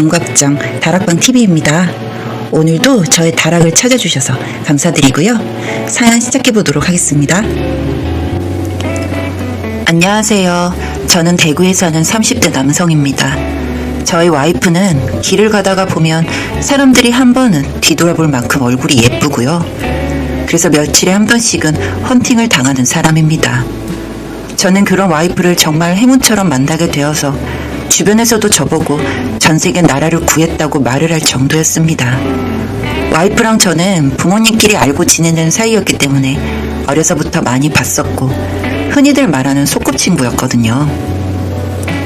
남각정 다락방 TV입니다. 오늘도 저의 다락을 찾아주셔서 감사드리고요. 사연 시작해보도록 하겠습니다. 안녕하세요. 저는 대구에 사는 30대 남성입니다. 저희 와이프는 길을 가다가 보면 사람들이 한 번은 뒤돌아볼 만큼 얼굴이 예쁘고요. 그래서 며칠에 한 번씩은 헌팅을 당하는 사람입니다. 저는 그런 와이프를 정말 행운처럼 만나게 되어서 주변에서도 저보고 전 세계 나라를 구했다고 말을 할 정도였습니다. 와이프랑 저는 부모님끼리 알고 지내는 사이였기 때문에 어려서부터 많이 봤었고 흔히들 말하는 소꿉친구였거든요.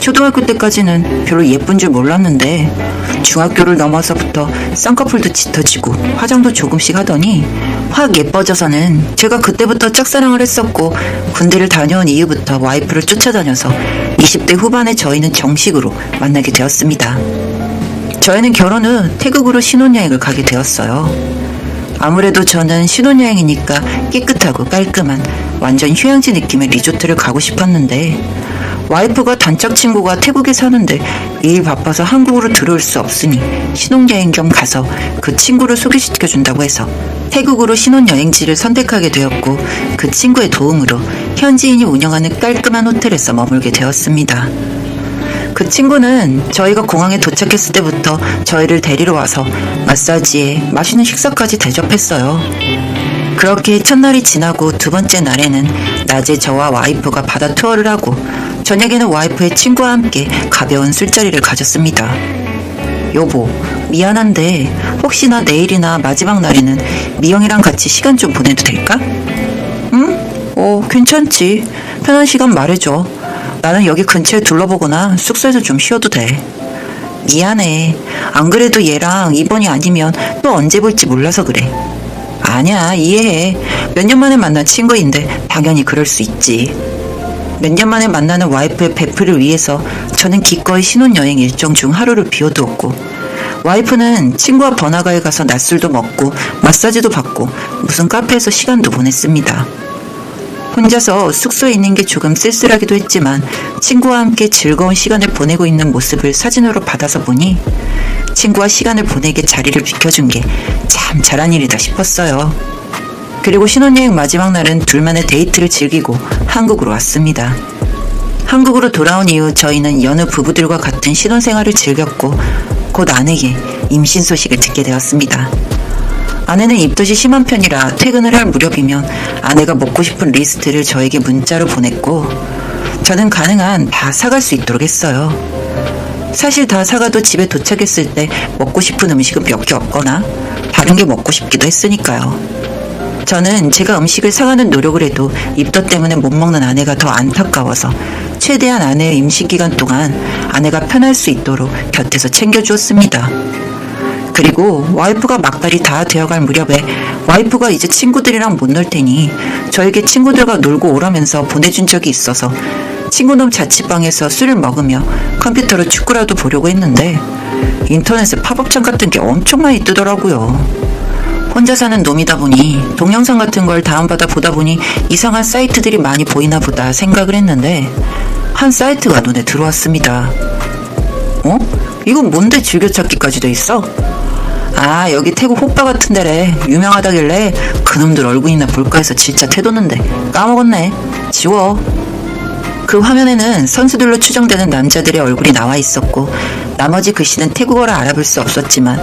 초등학교 때까지는 별로 예쁜 줄 몰랐는데 중학교를 넘어서부터 쌍꺼풀도 짙어지고 화장도 조금씩 하더니 확 예뻐져서는 제가 그때부터 짝사랑을 했었고 군대를 다녀온 이후부터 와이프를 쫓아다녀서 20대 후반에 저희는 정식으로 만나게 되었습니다. 저희는 결혼 후 태국으로 신혼여행을 가게 되었어요. 아무래도 저는 신혼여행이니까 깨끗하고 깔끔한 완전 휴양지 느낌의 리조트를 가고 싶었는데 와이프가 단짝 친구가 태국에 사는데 일 바빠서 한국으로 들어올 수 없으니 신혼여행 겸 가서 그 친구를 소개시켜준다고 해서 태국으로 신혼여행지를 선택하게 되었고 그 친구의 도움으로 현지인이 운영하는 깔끔한 호텔에서 머물게 되었습니다. 그 친구는 저희가 공항에 도착했을 때부터 저희를 데리러 와서 마사지에 맛있는 식사까지 대접했어요. 그렇게 첫날이 지나고 두 번째 날에는 낮에 저와 와이프가 바다 투어를 하고 저녁에는 와이프의 친구와 함께 가벼운 술자리를 가졌습니다. 여보, 미안한데 혹시나 내일이나 마지막 날에는 미영이랑 같이 시간 좀 보내도 될까? 응? 괜찮지. 편한 시간 말해줘. 나는 여기 근처에 둘러보거나 숙소에서 좀 쉬어도 돼. 미안해. 안 그래도 얘랑 이번이 아니면 또 언제 볼지 몰라서 그래. 아니야, 이해해. 몇 년 만에 만난 친구인데 당연히 그럴 수 있지. 몇 년 만에 만나는 와이프의 베프를 위해서 저는 기꺼이 신혼여행 일정 중 하루를 비워두었고 와이프는 친구와 번화가에 가서 낮술도 먹고 마사지도 받고 무슨 카페에서 시간도 보냈습니다. 혼자서 숙소에 있는 게 조금 쓸쓸하기도 했지만 친구와 함께 즐거운 시간을 보내고 있는 모습을 사진으로 받아서 보니 친구와 시간을 보내게 자리를 비켜준 게 참 잘한 일이다 싶었어요. 그리고 신혼여행 마지막 날은 둘만의 데이트를 즐기고 한국으로 왔습니다. 한국으로 돌아온 이후 저희는 여느 부부들과 같은 신혼생활을 즐겼고 곧 아내에게 임신 소식을 듣게 되었습니다. 아내는 입덧이 심한 편이라 퇴근을 할 무렵이면 아내가 먹고 싶은 리스트를 저에게 문자로 보냈고 저는 가능한 다 사갈 수 있도록 했어요. 사실 다 사가도 집에 도착했을 때 먹고 싶은 음식은 몇 개 없거나 다른 게 먹고 싶기도 했으니까요. 저는 제가 음식을 사가는 노력을 해도 입덧 때문에 못 먹는 아내가 더 안타까워서 최대한 아내의 임신 기간 동안 아내가 편할 수 있도록 곁에서 챙겨주었습니다. 그리고 와이프가 막달이 다 되어갈 무렵에 와이프가 이제 친구들이랑 못 놀 테니 저에게 친구들과 놀고 오라면서 보내준 적이 있어서 친구놈 자취방에서 술을 먹으며 컴퓨터로 축구라도 보려고 했는데 인터넷에 팝업창 같은 게 엄청 많이 뜨더라고요. 혼자 사는 놈이다 보니 동영상 같은 걸 다운받아 보다 보니 이상한 사이트들이 많이 보이나 보다 생각을 했는데 한 사이트가 눈에 들어왔습니다. 이건 뭔데 즐겨찾기까지 돼 있어? 아, 여기 태국 호빠 같은 데래. 유명하다길래 그놈들 얼굴이나 볼까 해서 진짜 태도는데 까먹었네. 지워. 그 화면에는 선수들로 추정되는 남자들의 얼굴이 나와 있었고 나머지 글씨는 태국어라 알아볼 수 없었지만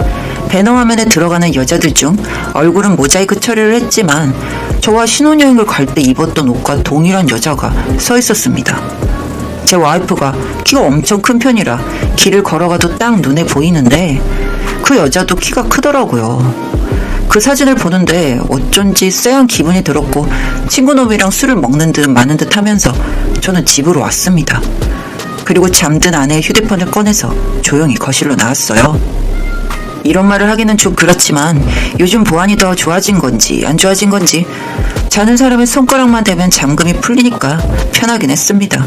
배너 화면에 들어가는 여자들 중 얼굴은 모자이크 처리를 했지만 저와 신혼여행을 갈 때 입었던 옷과 동일한 여자가 서 있었습니다. 제 와이프가 키가 엄청 큰 편이라 길을 걸어가도 딱 눈에 보이는데 그 여자도 키가 크더라고요. 그 사진을 보는데 어쩐지 쎄한 기분이 들었고 친구놈이랑 술을 먹는 듯 마는 듯 하면서 저는 집으로 왔습니다. 그리고 잠든 아내의 휴대폰을 꺼내서 조용히 거실로 나왔어요. 이런 말을 하기는 좀 그렇지만 요즘 보안이 더 좋아진 건지 안 좋아진 건지 자는 사람의 손가락만 대면 잠금이 풀리니까 편하긴 했습니다.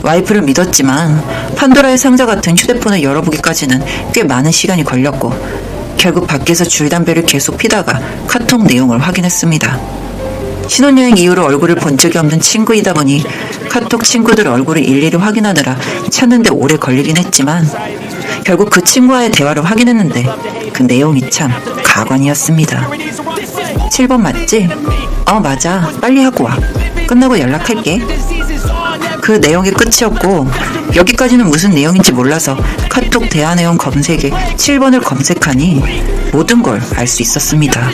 와이프를 믿었지만 판도라의 상자 같은 휴대폰을 열어보기까지는 꽤 많은 시간이 걸렸고 결국 밖에서 줄담배를 계속 피다가 카톡 내용을 확인했습니다. 신혼여행 이후로 얼굴을 본 적이 없는 친구이다 보니 카톡 친구들 얼굴을 일일이 확인하느라 찾는데 오래 걸리긴 했지만 결국 그 친구와의 대화를 확인했는데 그 내용이 참 가관이었습니다. 7번 맞지? 맞아. 빨리 하고 와. 끝나고 연락할게. 그 내용이 끝이었고 여기까지는 무슨 내용인지 몰라서 카톡 대화 내용 검색에 7번을 검색하니 모든 걸 알 수 있었습니다.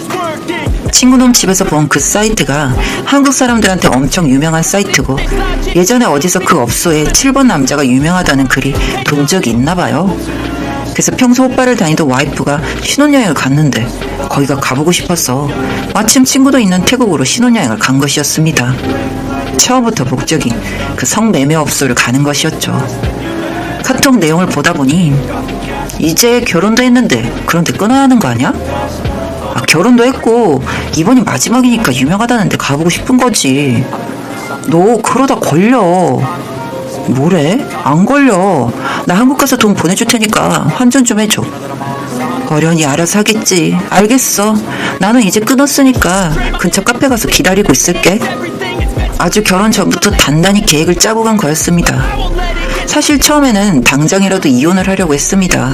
친구놈 집에서 본 그 사이트가 한국 사람들한테 엄청 유명한 사이트고 예전에 어디서 그 업소에 7번 남자가 유명하다는 글이 본 적이 있나 봐요. 그래서 평소 오빠를 다니던 와이프가 신혼여행을 갔는데 거기가 가보고 싶어서 마침 친구도 있는 태국으로 신혼여행을 간 것이었습니다. 처음부터 목적이 그 성매매 업소를 가는 것이었죠. 카톡 내용을 보다 보니 이제 결혼도 했는데 그런데 끊어야 하는 거 아니야? 결혼도 했고 이번이 마지막이니까 유명하다는데 가보고 싶은 거지. 너 그러다 걸려. 뭐래? 안 걸려. 나 한국 가서 돈 보내줄 테니까 환전 좀 해줘. 어련히 알아서 하겠지. 알겠어. 나는 이제 끊었으니까 근처 카페 가서 기다리고 있을게. 아주 결혼 전부터 단단히 계획을 짜고 간 거였습니다. 사실 처음에는 당장이라도 이혼을 하려고 했습니다.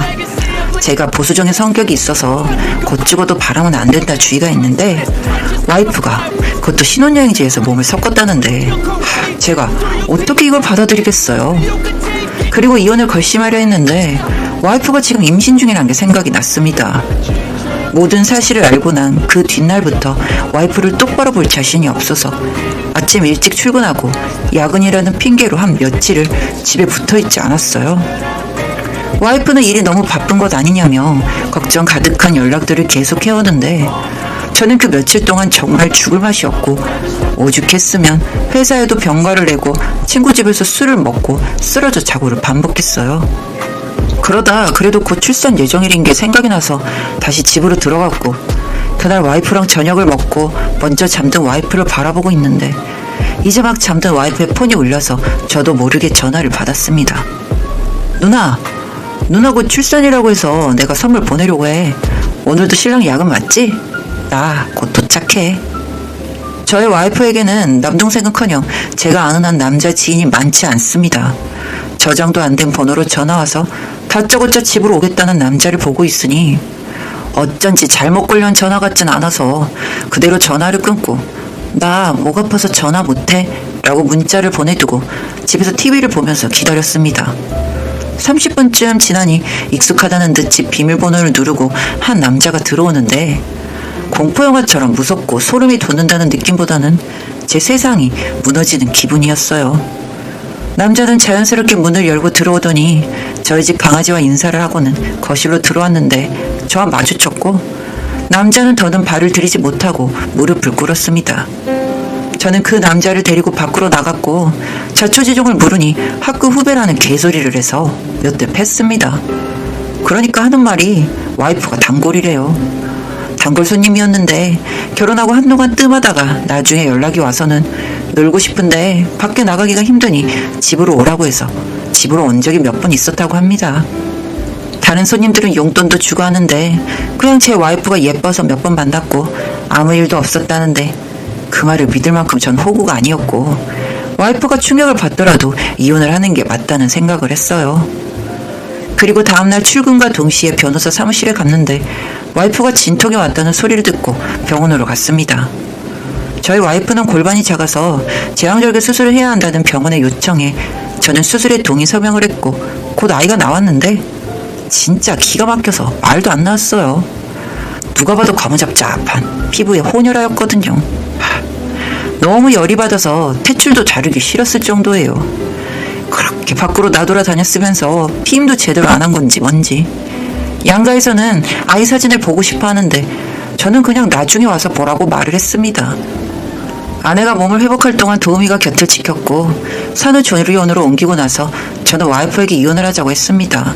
제가 보수적인 성격이 있어서 곧 죽어도 바람은 안 된다 주의가 있는데 와이프가 그것도 신혼여행지에서 몸을 섞었다는데 제가 어떻게 이걸 받아들이겠어요. 그리고 이혼을 결심하려 했는데 와이프가 지금 임신 중이란 게 생각이 났습니다. 모든 사실을 알고 난 그 뒷날부터 와이프를 똑바로 볼 자신이 없어서 아침 일찍 출근하고 야근이라는 핑계로 한 며칠을 집에 붙어있지 않았어요. 와이프는 일이 너무 바쁜 것 아니냐며 걱정 가득한 연락들을 계속 해오는데 저는 그 며칠 동안 정말 죽을 맛이 없고 오죽했으면 회사에도 병가를 내고 친구 집에서 술을 먹고 쓰러져 자고를 반복했어요. 그러다 그래도 곧 출산 예정일인 게 생각이 나서 다시 집으로 들어갔고 그날 와이프랑 저녁을 먹고 먼저 잠든 와이프를 바라보고 있는데 이제 막 잠든 와이프의 폰이 울려서 저도 모르게 전화를 받았습니다. 누나 곧 출산이라고 해서 내가 선물 보내려고 해. 오늘도 신랑 야근 맞지? 나 곧 도착해. 저의 와이프에게는 남동생은커녕 제가 아는 한 남자 지인이 많지 않습니다. 저장도 안 된 번호로 전화와서 다짜고짜 집으로 오겠다는 남자를 보고 있으니 어쩐지 잘못 걸려온 전화 같진 않아서 그대로 전화를 끊고 나 목 아파서 전화 못해 라고 문자를 보내두고 집에서 TV를 보면서 기다렸습니다. 30분쯤 지나니 익숙하다는 듯 집 비밀번호를 누르고 한 남자가 들어오는데 공포영화처럼 무섭고 소름이 돋는다는 느낌보다는 제 세상이 무너지는 기분이었어요. 남자는 자연스럽게 문을 열고 들어오더니 저희 집 강아지와 인사를 하고는 거실로 들어왔는데 저와 마주쳤고 남자는 더는 발을 들이지 못하고 무릎을 꿇었습니다. 저는 그 남자를 데리고 밖으로 나갔고 자초지종을 물으니 학교 후배라는 개소리를 해서 몇 대 팼습니다. 그러니까 하는 말이 와이프가 단골이래요. 단골 손님이었는데 결혼하고 한동안 뜸하다가 나중에 연락이 와서는 놀고 싶은데 밖에 나가기가 힘드니 집으로 오라고 해서 집으로 온 적이 몇 번 있었다고 합니다. 다른 손님들은 용돈도 주고 하는데 그냥 제 와이프가 예뻐서 몇 번 만났고 아무 일도 없었다는데 그 말을 믿을 만큼 전 호구가 아니었고 와이프가 충격을 받더라도 이혼을 하는 게 맞다는 생각을 했어요. 그리고 다음날 출근과 동시에 변호사 사무실에 갔는데 와이프가 진통이 왔다는 소리를 듣고 병원으로 갔습니다. 저희 와이프는 골반이 작아서 제왕절개 수술을 해야 한다는 병원의 요청에 저는 수술에 동의 서명을 했고 곧 아이가 나왔는데 진짜 기가 막혀서 말도 안 나왔어요. 누가 봐도 거무잡잡한 피부에 혼혈하였거든요. 너무 열이 받아서 탯줄도 자르기 싫었을 정도예요. 그렇게 밖으로 나돌아다녔으면서 피임도 제대로 안 한 건지 뭔지. 양가에서는 아이 사진을 보고 싶어 하는데 저는 그냥 나중에 와서 보라고 말을 했습니다. 아내가 몸을 회복할 동안 도우미가 곁을 지켰고 산후조리원으로 옮기고 나서 저는 와이프에게 이혼을 하자고 했습니다.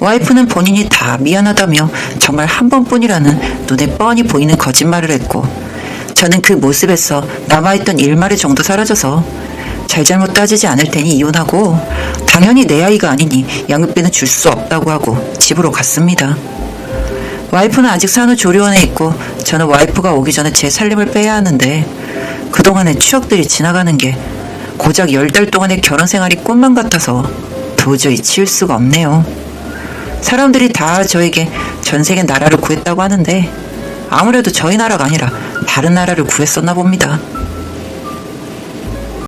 와이프는 본인이 다 미안하다며 정말 한 번뿐이라는 눈에 뻔히 보이는 거짓말을 했고 저는 그 모습에서 남아있던 일마리 정도 사라져서 잘잘못 따지지 않을 테니 이혼하고 당연히 내 아이가 아니니 양육비는 줄 수 없다고 하고 집으로 갔습니다. 와이프는 아직 산후조리원에 있고 저는 와이프가 오기 전에 제 살림을 빼야 하는데 그동안의 추억들이 지나가는 게 고작 10달 동안의 결혼 생활이 꿈만 같아서 도저히 치울 수가 없네요. 사람들이 다 저에게 전 세계 나라를 구했다고 하는데 아무래도 저희 나라가 아니라 다른 나라를 구했었나 봅니다.